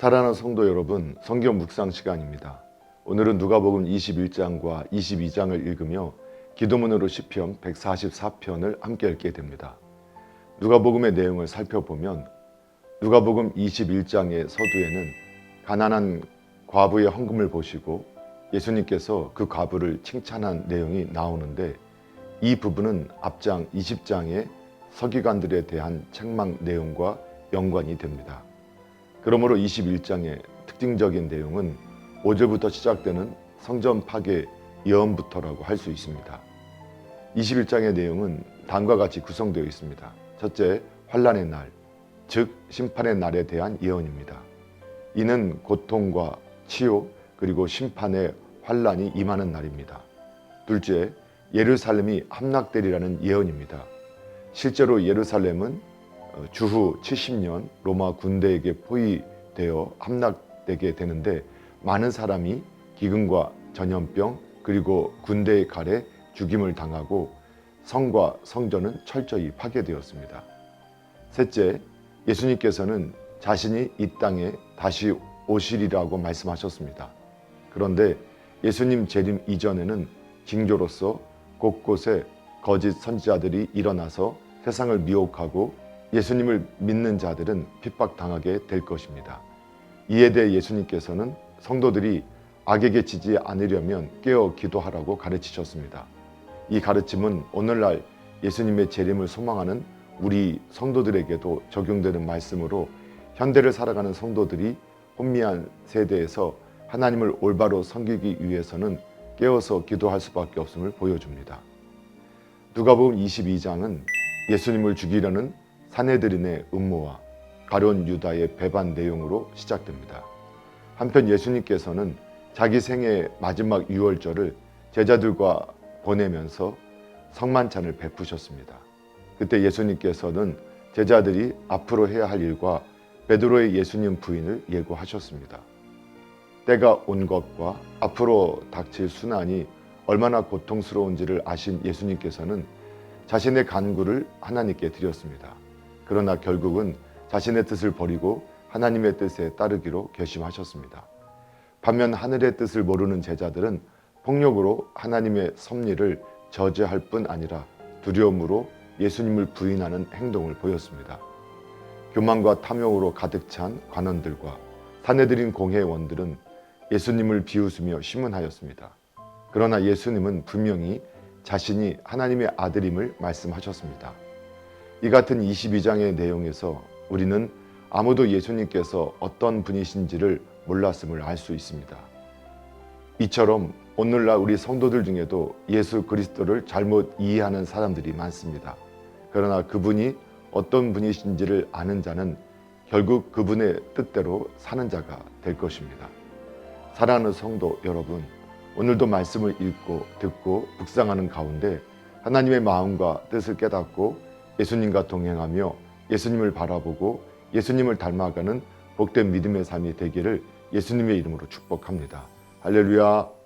사랑하는 성도 여러분, 성경 묵상 시간입니다. 오늘은 누가복음 21장과 22장을 읽으며 기도문으로 시편 144편을 함께 읽게 됩니다. 누가복음의 내용을 살펴보면 누가복음 21장의 서두에는 가난한 과부의 헌금을 보시고 예수님께서 그 과부를 칭찬한 내용이 나오는데, 이 부분은 앞장 20장의 서기관들에 대한 책망 내용과 연관이 됩니다. 그러므로 21장의 특징적인 내용은 5절부터 시작되는 성전 파괴 예언부터라고 할 수 있습니다. 21장의 내용은 다음과 같이 구성되어 있습니다. 첫째, 환난의 날, 즉 심판의 날에 대한 예언입니다. 이는 고통과 치욕 그리고 심판의 환난이 임하는 날입니다. 둘째, 예루살렘이 함락되리라는 예언입니다. 실제로 예루살렘은 주후 70년 로마 군대에게 포위되어 함락되게 되는데, 많은 사람이 기근과 전염병 그리고 군대의 칼에 죽임을 당하고 성과 성전은 철저히 파괴되었습니다. 셋째, 예수님께서는 자신이 이 땅에 다시 오시리라고 말씀하셨습니다. 그런데 예수님 재림 이전에는 징조로서 곳곳에 거짓 선지자들이 일어나서 세상을 미혹하고 예수님을 믿는 자들은 핍박당하게 될 것입니다. 이에 대해 예수님께서는 성도들이 악에게 지지 않으려면 깨어 기도하라고 가르치셨습니다. 이 가르침은 오늘날 예수님의 재림을 소망하는 우리 성도들에게도 적용되는 말씀으로, 현대를 살아가는 성도들이 혼미한 세대에서 하나님을 올바로 섬기기 위해서는 깨어서 기도할 수밖에 없음을 보여줍니다. 누가복음 22장은 예수님을 죽이려는 산헤드린의 음모와 가룟 유다의 배반 내용으로 시작됩니다. 한편 예수님께서는 자기 생애 마지막 유월절을 제자들과 보내면서 성만찬을 베푸셨습니다. 그때 예수님께서는 제자들이 앞으로 해야 할 일과 베드로의 예수님 부인을 예고하셨습니다. 때가 온 것과 앞으로 닥칠 순환이 얼마나 고통스러운지를 아신 예수님께서는 자신의 간구를 하나님께 드렸습니다. 그러나 결국은 자신의 뜻을 버리고 하나님의 뜻에 따르기로 결심하셨습니다. 반면 하늘의 뜻을 모르는 제자들은 폭력으로 하나님의 섭리를 저지할 뿐 아니라 두려움으로 예수님을 부인하는 행동을 보였습니다. 교만과 탐욕으로 가득 찬 관원들과 산헤드린 공회원들은 예수님을 비웃으며 심문하였습니다. 그러나 예수님은 분명히 자신이 하나님의 아들임을 말씀하셨습니다. 이 같은 22장의 내용에서 우리는 아무도 예수님께서 어떤 분이신지를 몰랐음을 알 수 있습니다. 이처럼 오늘날 우리 성도들 중에도 예수 그리스도를 잘못 이해하는 사람들이 많습니다. 그러나 그분이 어떤 분이신지를 아는 자는 결국 그분의 뜻대로 사는 자가 될 것입니다. 사랑하는 성도 여러분, 오늘도 말씀을 읽고 듣고 묵상하는 가운데 하나님의 마음과 뜻을 깨닫고 예수님과 동행하며 예수님을 바라보고 예수님을 닮아가는 복된 믿음의 삶이 되기를 예수님의 이름으로 축복합니다. 할렐루야.